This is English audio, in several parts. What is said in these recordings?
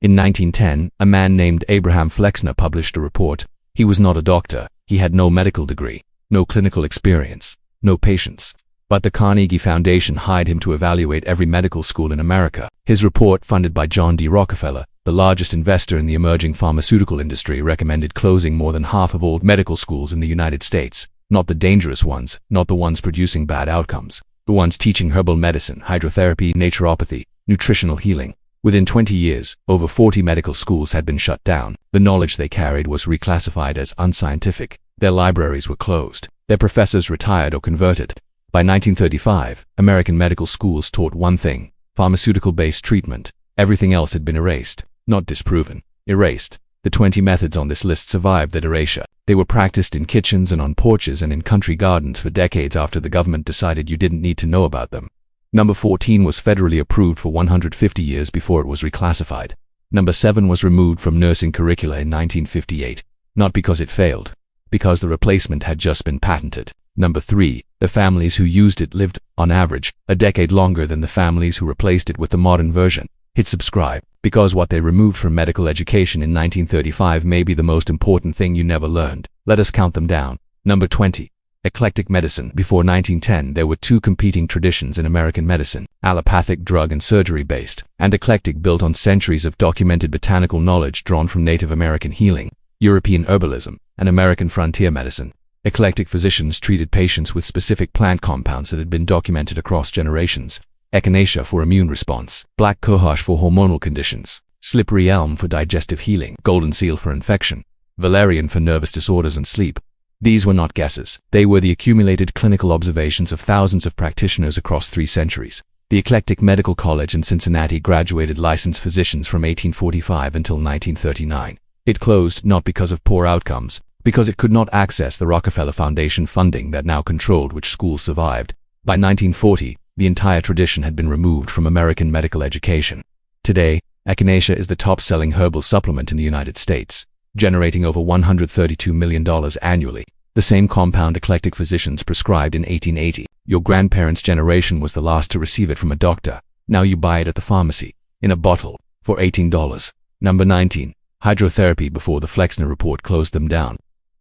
In 1910, a man named Abraham Flexner published a report. He was not a doctor. He had no medical degree, no clinical experience, no patients. But the Carnegie Foundation hired him to evaluate every medical school in America. His report, funded by John D. Rockefeller, the largest investor in the emerging pharmaceutical industry, recommended closing more than half of all medical schools in the United States. Not the dangerous ones, not the ones producing bad outcomes. The ones teaching herbal medicine, hydrotherapy, naturopathy, nutritional healing. Within 20 years, over 40 medical schools had been shut down. The knowledge they carried was reclassified as unscientific. Their libraries were closed. Their professors retired or converted. By 1935, American medical schools taught one thing: pharmaceutical-based treatment. Everything else had been erased. Not disproven. Erased. The 20 methods on this list survived that erasure. They were practiced in kitchens and on porches and in country gardens for decades after the government decided you didn't need to know about them. Number 14 was federally approved for 150 years before it was reclassified. Number 7 was removed from nursing curricula in 1958. Not because it failed, because the replacement had just been patented. Number 3, the families who used it lived, on average, a decade longer than the families who replaced it with the modern version. Hit subscribe, because what they removed from medical education in 1935 may be the most important thing you never learned. Let us count them down. Number 20. Eclectic medicine. Before 1910, there were two competing traditions in American medicine: allopathic, drug and surgery-based, and eclectic, built on centuries of documented botanical knowledge drawn from Native American healing, European herbalism, and American frontier medicine. Eclectic physicians treated patients with specific plant compounds that had been documented across generations. Echinacea for immune response, black cohosh for hormonal conditions, slippery elm for digestive healing, golden seal for infection, valerian for nervous disorders and sleep. These were not guesses. They were the accumulated clinical observations of thousands of practitioners across 3 centuries. The Eclectic Medical College in Cincinnati graduated licensed physicians from 1845 until 1939. It closed not because of poor outcomes, because it could not access the Rockefeller Foundation funding that now controlled which schools survived. By 1940, the entire tradition had been removed from American medical education. Today, echinacea is the top-selling herbal supplement in the United States, generating over $132 million annually. The same compound eclectic physicians prescribed in 1880. Your grandparents' generation was the last to receive it from a doctor. Now you buy it at the pharmacy, in a bottle, for $18. Number 19. Hydrotherapy. Before the Flexner report closed them down,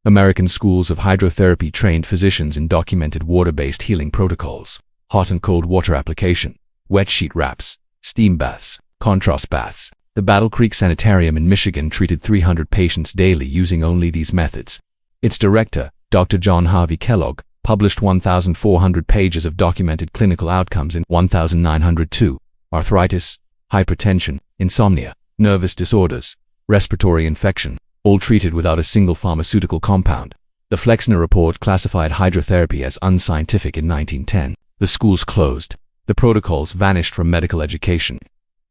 American schools of hydrotherapy trained physicians in documented water-based healing protocols: hot and cold water application, wet sheet wraps, steam baths, contrast baths. The Battle Creek Sanitarium in Michigan treated 300 patients daily using only these methods. Its director, Dr. John Harvey Kellogg, published 1,400 pages of documented clinical outcomes in 1,902. Arthritis, hypertension, insomnia, nervous disorders, respiratory infection, all treated without a single pharmaceutical compound. The Flexner report classified hydrotherapy as unscientific in 1910. The schools closed. The protocols vanished from medical education.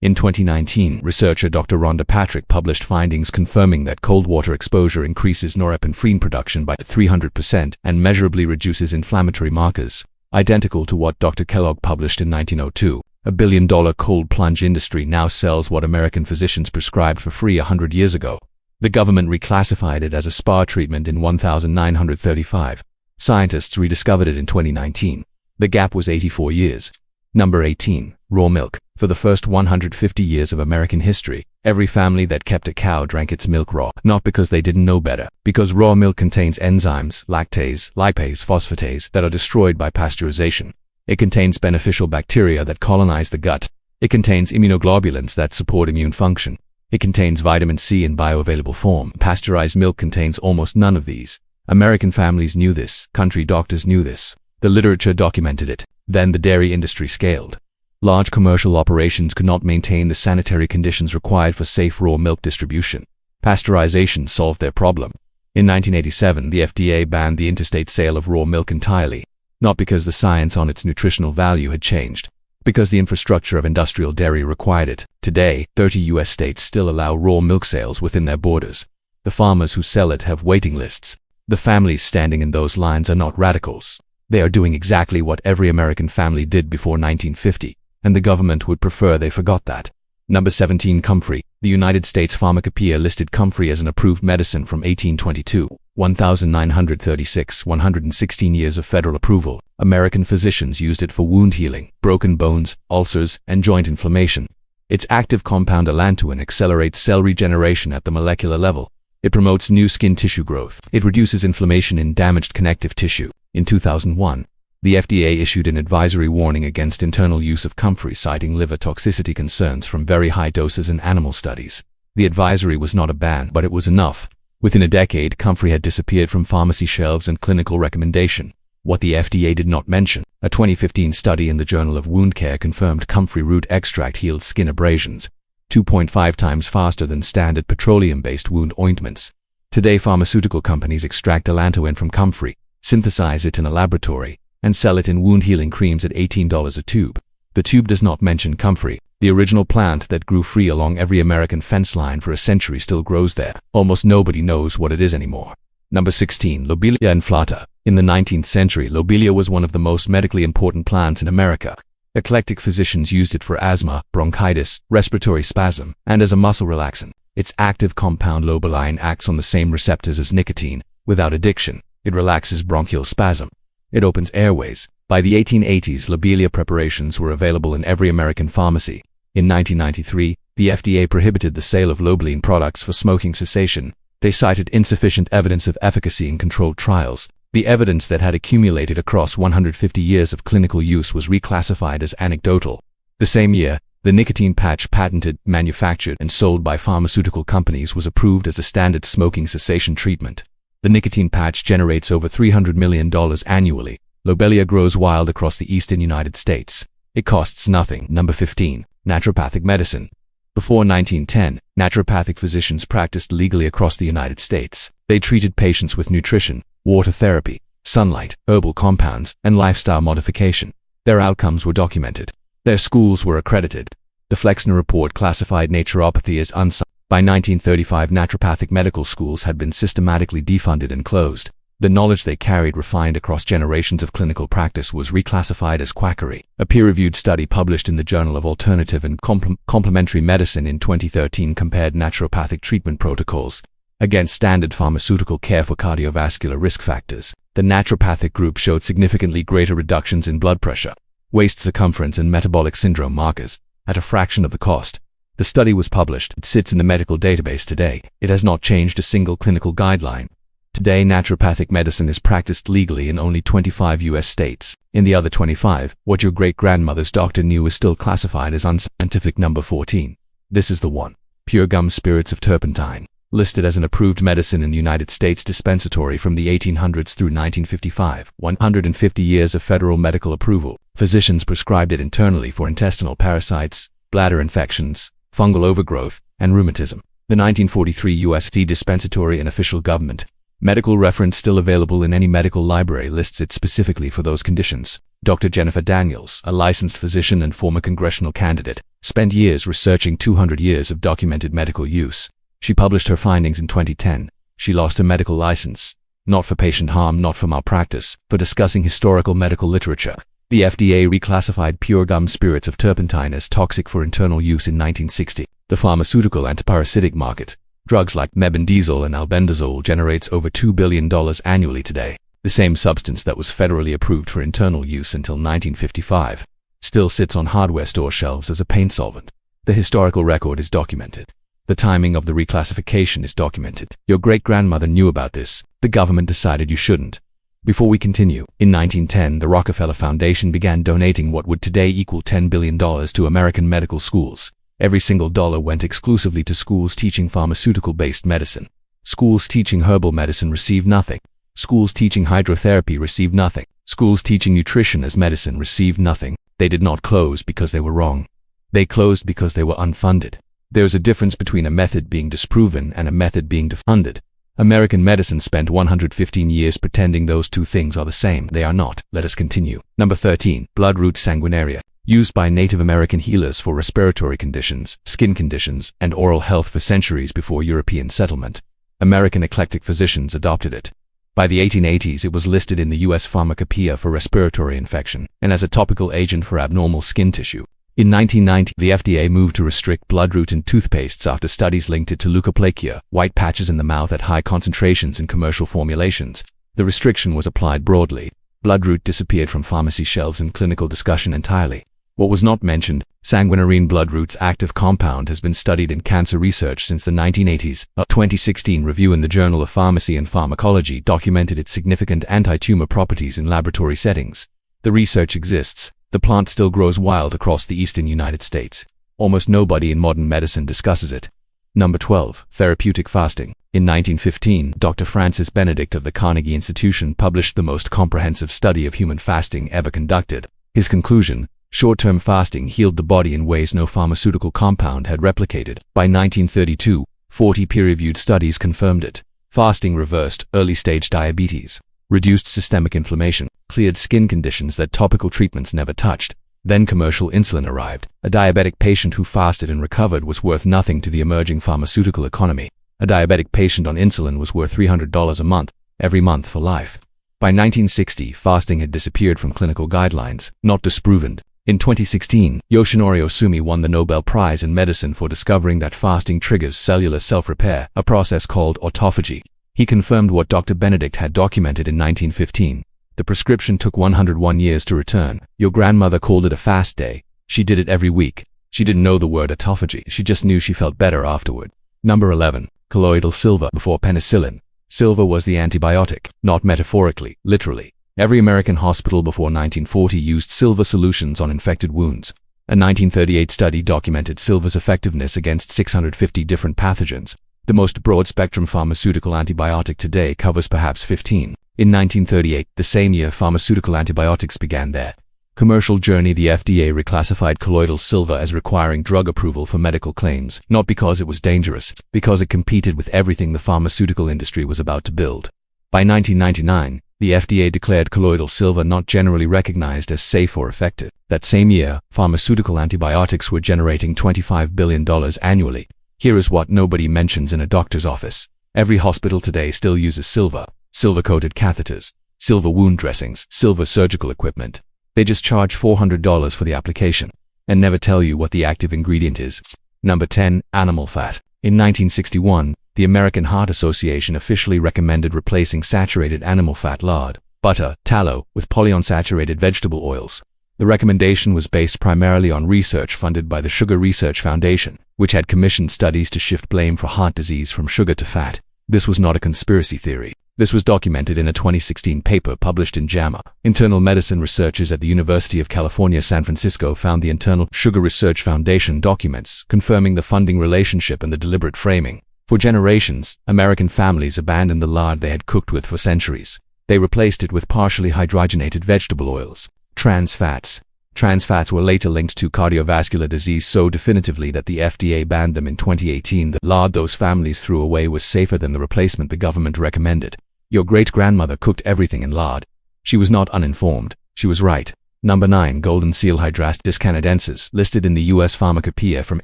In 2019, researcher Dr. Rhonda Patrick published findings confirming that cold water exposure increases norepinephrine production by 300% and measurably reduces inflammatory markers, identical to what Dr. Kellogg published in 1902. A billion-dollar cold plunge industry now sells what American physicians prescribed for free 100 years ago. The government reclassified it as a spa treatment in 1935. Scientists rediscovered it in 2019. The gap was 84 years. Number 18. Raw milk. For the first 150 years of American history, every family that kept a cow drank its milk raw, not because they didn't know better, because raw milk contains enzymes, lactase, lipase, phosphatase, that are destroyed by pasteurization. It contains beneficial bacteria that colonize the gut. It contains immunoglobulins that support immune function. It contains vitamin C in bioavailable form. Pasteurized milk contains almost none of these. American families knew this. Country doctors knew this. The literature documented it. Then the dairy industry scaled. Large commercial operations could not maintain the sanitary conditions required for safe raw milk distribution. Pasteurization solved their problem. In 1987, the FDA banned the interstate sale of raw milk entirely, not because the science on its nutritional value had changed, because the infrastructure of industrial dairy required it. Today, 30 U.S. states still allow raw milk sales within their borders. The farmers who sell it have waiting lists. The families standing in those lines are not radicals. They are doing exactly what every American family did before 1950. And the government would prefer they forgot that. Number 17. Comfrey. The United States Pharmacopoeia listed comfrey as an approved medicine from 1822. 1936, 116 years of federal approval. American physicians used it for wound healing, broken bones, ulcers, and joint inflammation. Its active compound allantoin accelerates cell regeneration at the molecular level. It promotes new skin tissue growth. It reduces inflammation in damaged connective tissue. In 2001, the FDA issued an advisory warning against internal use of comfrey, citing liver toxicity concerns from very high doses in animal studies. The advisory was not a ban, but it was enough. Within a decade, comfrey had disappeared from pharmacy shelves and clinical recommendation. What the FDA did not mention, a 2015 study in the Journal of Wound Care confirmed comfrey root extract healed skin abrasions 2.5 times faster than standard petroleum-based wound ointments. Today, pharmaceutical companies extract allantoin from comfrey, synthesize it in a laboratory, and sell it in wound-healing creams at $18 a tube. The tube does not mention comfrey. The original plant that grew free along every American fence line for a century still grows there. Almost nobody knows what it is anymore. Number 16. Lobelia inflata. In the 19th century, lobelia was one of the most medically important plants in America. Eclectic physicians used it for asthma, bronchitis, respiratory spasm, and as a muscle relaxant. Its active compound lobeline acts on the same receptors as nicotine. Without addiction, it relaxes bronchial spasm. It opens airways. By the 1880s, lobelia preparations were available in every American pharmacy. In 1993, the FDA prohibited the sale of lobeline products for smoking cessation. They cited insufficient evidence of efficacy in controlled trials. The evidence that had accumulated across 150 years of clinical use was reclassified as anecdotal. The same year, the nicotine patch patented, manufactured, and sold by pharmaceutical companies was approved as a standard smoking cessation treatment. The nicotine patch generates over $300 million annually. Lobelia grows wild across the eastern United States. It costs nothing. Number 15. Naturopathic medicine. Before 1910, naturopathic physicians practiced legally across the United States. They treated patients with nutrition, water therapy, sunlight, herbal compounds, and lifestyle modification. Their outcomes were documented. Their schools were accredited. The Flexner report classified naturopathy as unscientific. By 1935, naturopathic medical schools had been systematically defunded and closed. The knowledge they carried, refined across generations of clinical practice, was reclassified as quackery. A peer-reviewed study published in the Journal of Alternative and Complementary Medicine in 2013 compared naturopathic treatment protocols against standard pharmaceutical care for cardiovascular risk factors. The naturopathic group showed significantly greater reductions in blood pressure, waist circumference, and metabolic syndrome markers at a fraction of the cost. The study was published. It sits in the medical database today. It has not changed a single clinical guideline. Today, naturopathic medicine is practiced legally in only 25 U.S. states. In the other 25, what your great-grandmother's doctor knew is still classified as unscientific. Number 14. This is the one. Pure gum spirits of turpentine. Listed as an approved medicine in the United States dispensatory from the 1800s through 1955, 150 years of federal medical approval. Physicians prescribed it internally for intestinal parasites, bladder infections, fungal overgrowth, and rheumatism. The 1943 U.S. dispensatory and official government medical reference still available in any medical library lists it specifically for those conditions. Dr. Jennifer Daniels, a licensed physician and former congressional candidate, spent years researching 200 years of documented medical use. She published her findings in 2010. She lost her medical license, not for patient harm, not for malpractice, for discussing historical medical literature. The FDA reclassified pure gum spirits of turpentine as toxic for internal use in 1960. The pharmaceutical antiparasitic market, drugs like mebendazole and albendazole, generates over $2 billion annually today. The same substance that was federally approved for internal use until 1955 still sits on hardware store shelves as a paint solvent. The historical record is documented. The timing of the reclassification is documented. Your great-grandmother knew about this. The government decided you shouldn't. Before we continue, in 1910, the Rockefeller Foundation began donating what would today equal $10 billion to American medical schools. Every single dollar went exclusively to schools teaching pharmaceutical-based medicine. Schools teaching herbal medicine received nothing. Schools teaching hydrotherapy received nothing. Schools teaching nutrition as medicine received nothing. They did not close because they were wrong. They closed because they were unfunded. There's a difference between a method being disproven and a method being defunded. American medicine spent 115 years pretending those two things are the same. They are not. Let us continue. Number 13. Bloodroot sanguinaria. Used by Native American healers for respiratory conditions, skin conditions, and oral health for centuries before European settlement. American eclectic physicians adopted it. By the 1880s, it was listed in the U.S. Pharmacopoeia for respiratory infection and as a topical agent for abnormal skin tissue. In 1990, the FDA moved to restrict bloodroot in toothpastes after studies linked it to leukoplakia, white patches in the mouth at high concentrations in commercial formulations. The restriction was applied broadly. Bloodroot disappeared from pharmacy shelves and clinical discussion entirely. What was not mentioned, Sanguinarine bloodroot's active compound has been studied in cancer research since the 1980s. A 2016 review in the Journal of Pharmacy and Pharmacology documented its significant anti-tumor properties in laboratory settings. The research exists. The plant still grows wild across the eastern United States. Almost nobody in modern medicine discusses it. Number 12. Therapeutic fasting. In 1915, Dr. Francis Benedict of the Carnegie Institution published the most comprehensive study of human fasting ever conducted. His conclusion: short-term fasting healed the body in ways no pharmaceutical compound had replicated. By 1932, 40 peer-reviewed studies confirmed it. Fasting reversed early-stage diabetes, reduced systemic inflammation, cleared skin conditions that topical treatments never touched. Then commercial insulin arrived. A diabetic patient who fasted and recovered was worth nothing to the emerging pharmaceutical economy. A diabetic patient on insulin was worth $300 a month, every month for life. By 1960, fasting had disappeared from clinical guidelines, not disproven. In 2016, Yoshinori Osumi won the Nobel Prize in Medicine for discovering that fasting triggers cellular self-repair, a process called autophagy. He confirmed what Dr. Benedict had documented in 1915. The prescription took 101 years to return. Your grandmother called it a fast day. She did it every week. She didn't know the word autophagy. She just knew she felt better afterward. Number 11. Colloidal silver. Before penicillin, silver was the antibiotic, not metaphorically, literally. Every American hospital before 1940 used silver solutions on infected wounds. A 1938 study documented silver's effectiveness against 650 different pathogens. The most broad-spectrum pharmaceutical antibiotic today covers perhaps 15. In 1938, the same year pharmaceutical antibiotics began their commercial journey. The FDA reclassified colloidal silver as requiring drug approval for medical claims, not because it was dangerous, because it competed with everything the pharmaceutical industry was about to build. By 1999, the FDA declared colloidal silver not generally recognized as safe or effective. That same year, pharmaceutical antibiotics were generating $25 billion annually. Here is what nobody mentions in a doctor's office. Every hospital today still uses silver. Silver-coated catheters, silver wound dressings, silver surgical equipment. They just charge $400 for the application and never tell you what the active ingredient is. Number 10. Animal fat. In 1961, the American Heart Association officially recommended replacing saturated animal fat, lard, butter, tallow with polyunsaturated vegetable oils. The recommendation was based primarily on research funded by the Sugar Research Foundation, which had commissioned studies to shift blame for heart disease from sugar to fat. This was not a conspiracy theory. This was documented in a 2016 paper published in JAMA. Internal medicine researchers at the University of California, San Francisco found the Internal Sugar Research Foundation documents confirming the funding relationship and the deliberate framing. For generations, American families abandoned the lard they had cooked with for centuries. They replaced it with partially hydrogenated vegetable oils, trans fats. Trans fats were later linked to cardiovascular disease so definitively that the FDA banned them in 2018. The lard those families threw away was safer than the replacement the government recommended. Your great-grandmother cooked everything in lard. She was not uninformed. She was right. Number 9. Golden seal Hydrastis canadensis, listed in the U.S. Pharmacopoeia from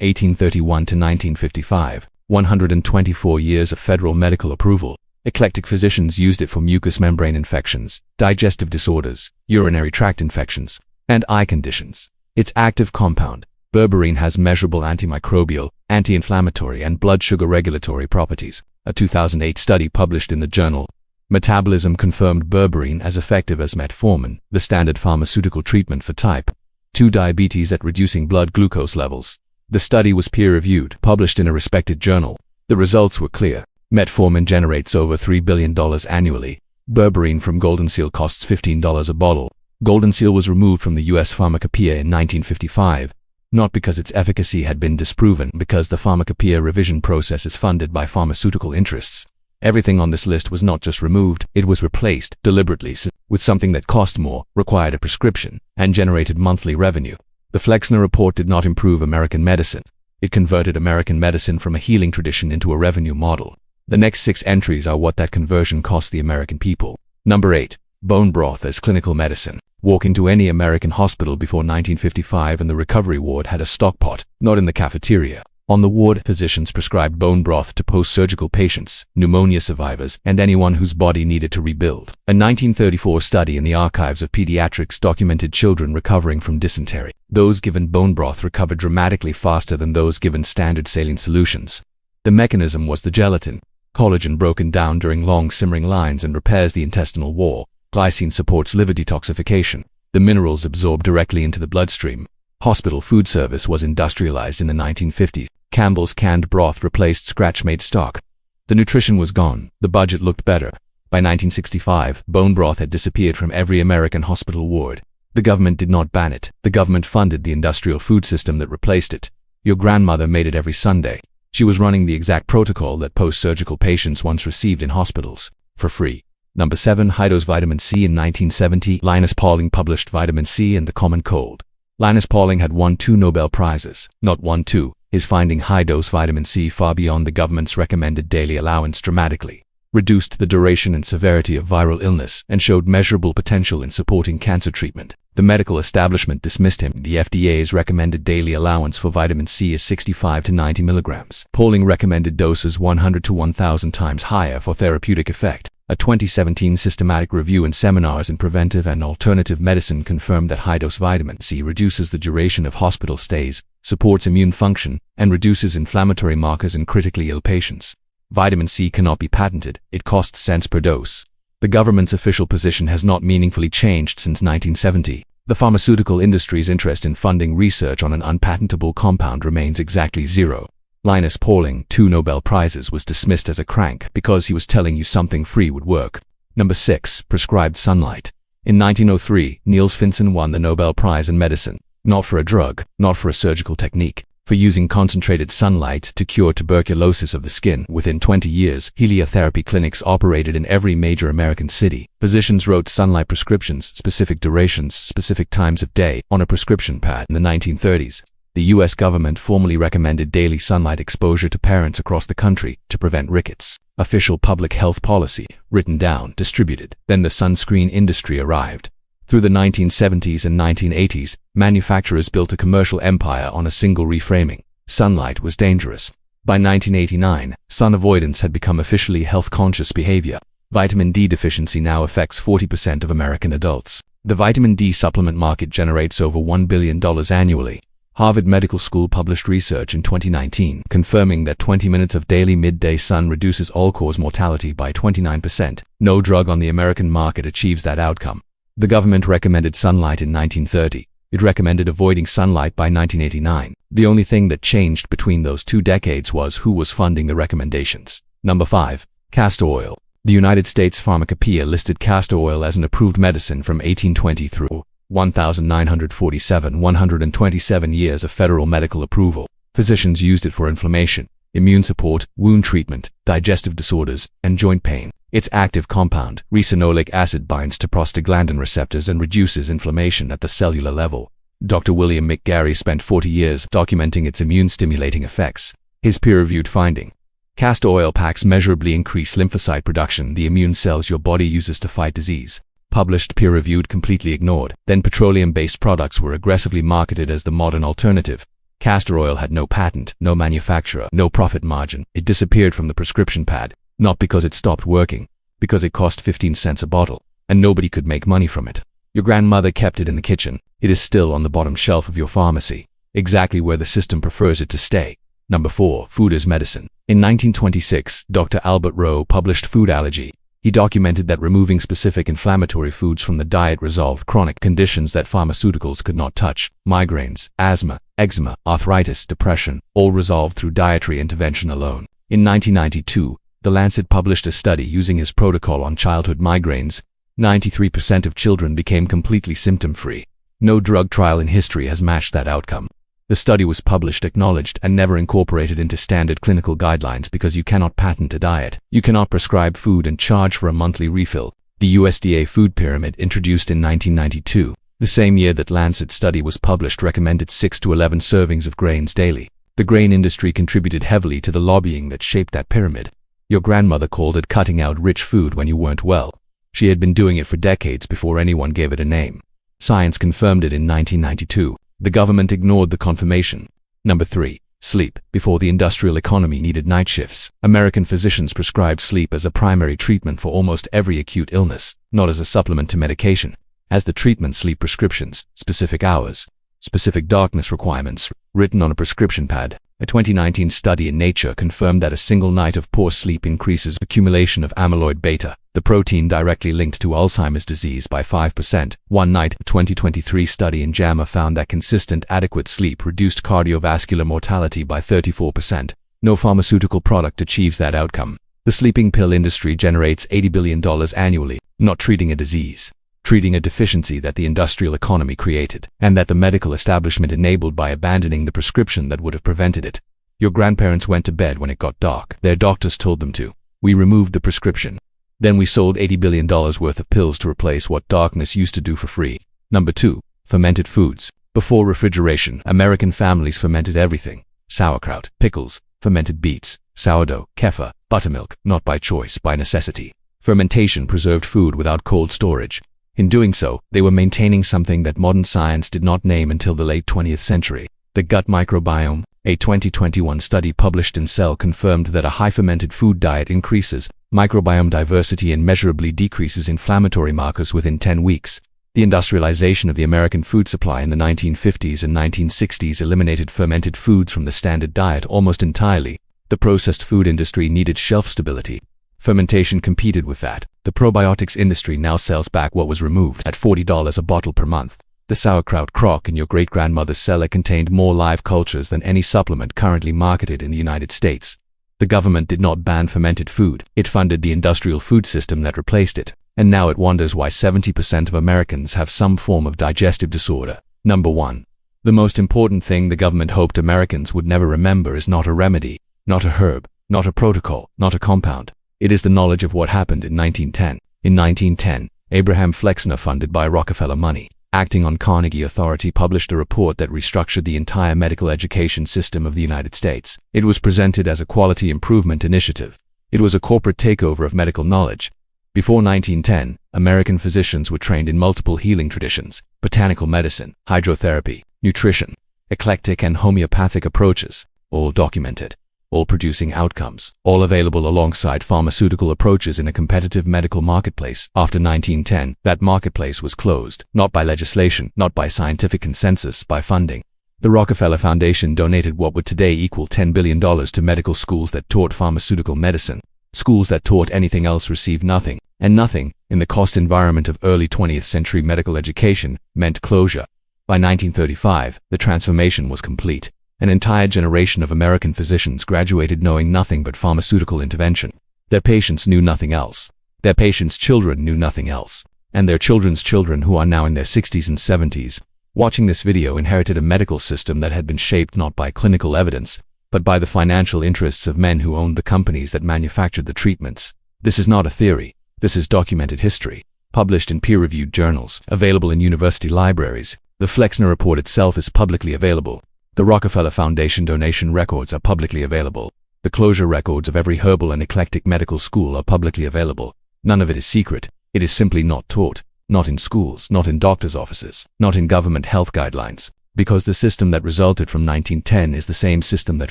1831 to 1955. 124 years of federal medical approval. Eclectic physicians used it for mucous membrane infections, digestive disorders, urinary tract infections, and eye conditions. Its active compound, berberine, has measurable antimicrobial, anti-inflammatory, and blood sugar regulatory properties. A 2008 study published in the journal Metabolism confirmed berberine as effective as metformin, the standard pharmaceutical treatment for type 2 diabetes at reducing blood glucose levels. The study was peer-reviewed, published in a respected journal. The results were clear. Metformin generates over $3 billion annually. Berberine from Golden Seal costs $15 a bottle. Golden Seal was removed from the U.S. Pharmacopoeia in 1955, not because its efficacy had been disproven, because the Pharmacopoeia revision process is funded by pharmaceutical interests. Everything on this list was not just removed, it was replaced, deliberately, with something that cost more, required a prescription, and generated monthly revenue. The Flexner report did not improve American medicine. It converted American medicine from a healing tradition into a revenue model. The next 6 entries are what that conversion cost the American people. Number 8. Bone broth as clinical medicine. Walk into any American hospital before 1955 and the recovery ward had a stock pot, not in the cafeteria. On the ward, physicians prescribed bone broth to post-surgical patients, pneumonia survivors, and anyone whose body needed to rebuild. A 1934 study in the archives of pediatrics documented children recovering from dysentery. Those given bone broth recovered dramatically faster than those given standard saline solutions. The mechanism was the gelatin. Collagen broken down during long simmering lines and repairs the intestinal wall. Glycine supports liver detoxification. The minerals absorb directly into the bloodstream. Hospital food service was industrialized in the 1950s. Campbell's canned broth replaced scratch-made stock. The nutrition was gone. The budget looked better. By 1965, bone broth had disappeared from every American hospital ward. The government did not ban it. The government funded the industrial food system that replaced it. Your grandmother made it every Sunday. She was running the exact protocol that post-surgical patients once received in hospitals, for free. Number 7. High-dose vitamin C. In 1970, Linus Pauling published Vitamin C and the Common Cold. Linus Pauling had won 2 Nobel Prizes, not 1, 2. His finding high-dose vitamin C far beyond the government's recommended daily allowance dramatically reduced the duration and severity of viral illness and showed measurable potential in supporting cancer treatment. The medical establishment dismissed him. The FDA's recommended daily allowance for vitamin C is 65 to 90 milligrams. Pauling recommended doses 100 to 1,000 times higher for therapeutic effect. A 2017 systematic review in seminars in preventive and alternative medicine confirmed that high-dose vitamin C reduces the duration of hospital stays, supports immune function, and reduces inflammatory markers in critically ill patients. Vitamin C cannot be patented. It costs cents per dose. The government's official position has not meaningfully changed since 1970. The pharmaceutical industry's interest in funding research on an unpatentable compound remains exactly zero. Linus Pauling, 2 Nobel Prizes, was dismissed as a crank because he was telling you something free would work. Number 6. Prescribed sunlight. In 1903, Niels Finsen won the Nobel Prize in Medicine, not for a drug, not for a surgical technique, for using concentrated sunlight to cure tuberculosis of the skin. Within 20 years, heliotherapy clinics operated in every major American city. Physicians wrote sunlight prescriptions, specific durations, specific times of day, on a prescription pad. In the 1930s, the U.S. government formally recommended daily sunlight exposure to parents across the country to prevent rickets. Official public health policy, written down, distributed. Then the sunscreen industry arrived. Through the 1970s and 1980s, manufacturers built a commercial empire on a single reframing: sunlight was dangerous. By 1989, sun avoidance had become officially health-conscious behavior. Vitamin D deficiency now affects 40% of American adults. The vitamin D supplement market generates over $1 billion annually. Harvard Medical School published research in 2019 confirming that 20 minutes of daily midday sun reduces all-cause mortality by 29%. No drug on the American market achieves that outcome. The government recommended sunlight in 1930. It recommended avoiding sunlight by 1989. The only thing that changed between those 2 decades was who was funding the recommendations. Number 5. Castor oil. The United States Pharmacopoeia listed castor oil as an approved medicine from 1820 through 1947, 127 years of federal medical approval. Physicians used it for inflammation, immune support, wound treatment, digestive disorders, and joint pain. Its active compound, ricinoleic acid, binds to prostaglandin receptors and reduces inflammation at the cellular level. Dr. William McGarry spent 40 years documenting its immune-stimulating effects. His peer-reviewed finding: castor oil packs measurably increase lymphocyte production, the immune cells your body uses to fight disease. Published, peer-reviewed, completely ignored. Then petroleum-based products were aggressively marketed as the modern alternative. Castor oil had no patent, no manufacturer, no profit margin. It disappeared from the prescription pad. Not because it stopped working, because it cost 15 cents a bottle, and nobody could make money from it. Your grandmother kept it in the kitchen. It is still on the bottom shelf of your pharmacy, exactly where the system prefers it to stay. Number 4. Food as medicine. In 1926, Dr. Albert Rowe published Food Allergy. He documented that removing specific inflammatory foods from the diet resolved chronic conditions that pharmaceuticals could not touch: migraines, asthma, eczema, arthritis, depression, all resolved through dietary intervention alone. In 1992, The Lancet published a study using his protocol on childhood migraines. 93% of children became completely symptom-free. No drug trial in history has matched that outcome. The study was published, acknowledged, and never incorporated into standard clinical guidelines because you cannot patent a diet. You cannot prescribe food and charge for a monthly refill. The USDA food pyramid, introduced in 1992, the same year that Lancet study was published, recommended 6 to 11 servings of grains daily. The grain industry contributed heavily to the lobbying that shaped that pyramid. Your grandmother called it cutting out rich food when you weren't well. She had been doing it for decades before anyone gave it a name. Science confirmed it in 1992. The government ignored the confirmation. Number 3. Sleep. Before the industrial economy needed night shifts, American physicians prescribed sleep as a primary treatment for almost every acute illness, not as a supplement to medication. As the treatment, sleep prescriptions, specific hours, specific darkness requirements, written on a prescription pad. A 2019 study in Nature confirmed that a single night of poor sleep increases accumulation of amyloid beta, the protein directly linked to Alzheimer's disease, by 5%. One night. A 2023 study in JAMA found that consistent, adequate sleep reduced cardiovascular mortality by 34%. No pharmaceutical product achieves that outcome. The sleeping pill industry generates $80 billion annually, not treating a disease, treating a deficiency that the industrial economy created, and that the medical establishment enabled by abandoning the prescription that would have prevented it. Your grandparents went to bed when it got dark. Their doctors told them to. We removed the prescription. Then we sold $80 billion worth of pills to replace what darkness used to do for free. Number 2. Fermented foods. Before refrigeration, American families fermented everything. Sauerkraut, pickles, fermented beets, sourdough, kefir, buttermilk, not by choice, by necessity. Fermentation preserved food without cold storage. In doing so, they were maintaining something that modern science did not name until the late 20th century: the gut microbiome. A 2021 study published in Cell confirmed that a high fermented food diet increases microbiome diversity and measurably decreases inflammatory markers within 10 weeks. The industrialization of the American food supply in the 1950s and 1960s eliminated fermented foods from the standard diet almost entirely. The processed food industry needed shelf stability. Fermentation competed with that. The probiotics industry now sells back what was removed at $40 a bottle per month. The sauerkraut crock in your great-grandmother's cellar contained more live cultures than any supplement currently marketed in the United States. The government did not ban fermented food. It funded the industrial food system that replaced it. And now it wonders why 70% of Americans have some form of digestive disorder. Number 1. The most important thing the government hoped Americans would never remember is not a remedy, not a herb, not a protocol, not a compound. It is the knowledge of what happened in 1910. In 1910, Abraham Flexner, funded by Rockefeller money, acting on Carnegie authority, published a report that restructured the entire medical education system of the United States. It was presented as a quality improvement initiative. It was a corporate takeover of medical knowledge. Before 1910, American physicians were trained in multiple healing traditions: botanical medicine, hydrotherapy, nutrition, eclectic and homeopathic approaches, all documented, all producing outcomes, all available alongside pharmaceutical approaches in a competitive medical marketplace. After 1910, that marketplace was closed, not by legislation, not by scientific consensus, by funding. The Rockefeller Foundation donated what would today equal $10 billion to medical schools that taught pharmaceutical medicine. Schools that taught anything else received nothing, and nothing, in the cost environment of early 20th century medical education, meant closure. By 1935, the transformation was complete. An entire generation of American physicians graduated knowing nothing but pharmaceutical intervention. Their patients knew nothing else. Their patients' children knew nothing else. And their children's children, who are now in their 60s and 70s, watching this video, inherited a medical system that had been shaped not by clinical evidence, but by the financial interests of men who owned the companies that manufactured the treatments. This is not a theory. This is documented history, published in peer-reviewed journals, available in university libraries. The Flexner report itself is publicly available. The Rockefeller Foundation donation records are publicly available. The closure records of every herbal and eclectic medical school are publicly available. None of it is secret. It is simply not taught. Not in schools, not in doctors' offices, not in government health guidelines. Because the system that resulted from 1910 is the same system that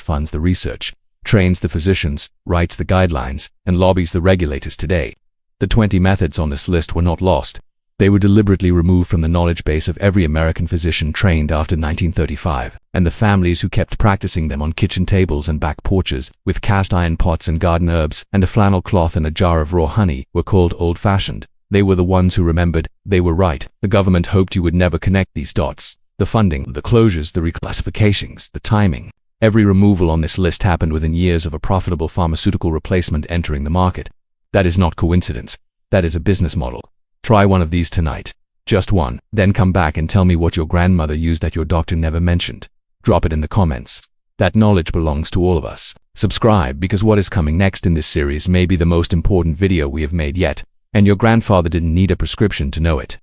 funds the research, trains the physicians, writes the guidelines, and lobbies the regulators today. The 20 methods on this list were not lost. They were deliberately removed from the knowledge base of every American physician trained after 1935, and the families who kept practicing them on kitchen tables and back porches, with cast iron pots and garden herbs, and a flannel cloth and a jar of raw honey, were called old-fashioned. They were the ones who remembered. They were right. The government hoped you would never connect these dots. The funding, the closures, the reclassifications, the timing. Every removal on this list happened within years of a profitable pharmaceutical replacement entering the market. That is not coincidence. That is a business model. Try one of these tonight. Just one. Then come back and tell me what your grandmother used that your doctor never mentioned. Drop it in the comments. That knowledge belongs to all of us. Subscribe, because what is coming next in this series may be the most important video we have made yet, and your grandfather didn't need a prescription to know it.